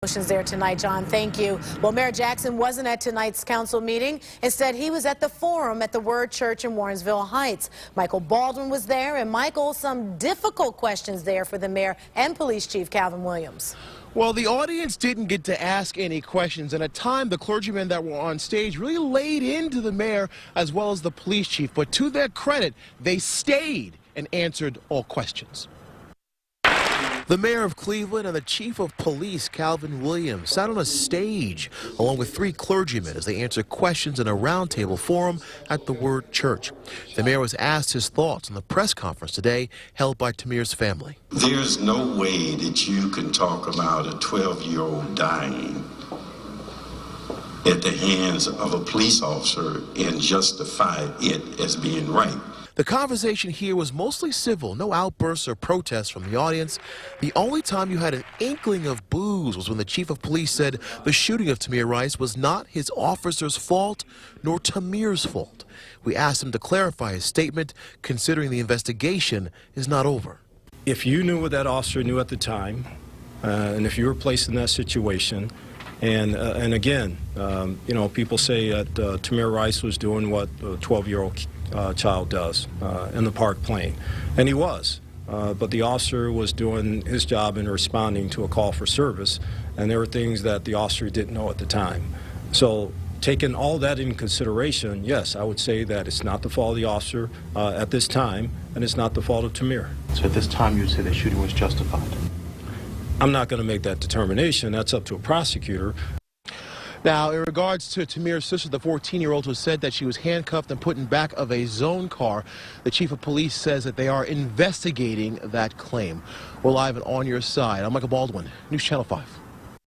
Emotions there tonight, John. Thank you. Well, Mayor Jackson wasn't at tonight's council meeting. Instead, he was at the forum at the Word Church in Warrensville Heights. Michael Baldwin was there, and Michael, some difficult questions there for the mayor and police chief Calvin Williams. Well, the audience didn't get to ask any questions, and at time the clergymen that were on stage really laid into the mayor as well as the police chief. But to their credit, they stayed and answered all questions. The mayor of Cleveland and the chief of police, Calvin Williams, sat on a stage along with 3 clergymen as they answered questions in a roundtable forum at the Word Church. The mayor was asked his thoughts on the press conference today held by Tamir's family. There's no way that you can talk about a 12-year-old dying at the hands of a police officer and justify it as being right. The conversation here was mostly civil, no outbursts or protests from the audience. The only time you had an inkling of boos was when the chief of police said the shooting of Tamir Rice was not his officer's fault nor Tamir's fault. We asked him to clarify his statement, considering the investigation is not over. If you knew what that officer knew at the time, and if you were placed in that situation, and again, you know, people say that Tamir Rice was doing what a 12-year-old child does in the park playing, and he was, but the officer was doing his job in responding to a call for service, and there were things that the officer didn't know at the time. So taking all that in consideration, yes, I would say that it's not the fault of the officer at this time, and it's not the fault of Tamir. So at this time you would say the shooting was justified? I'm not going to make that determination. That's up to a prosecutor. Now, in regards to Tamir's sister, the 14-year-old who said that she was handcuffed and put in back of a zone car, the chief of police says that they are investigating that claim. We're live and on your side. I'm Michael Baldwin, News Channel 5.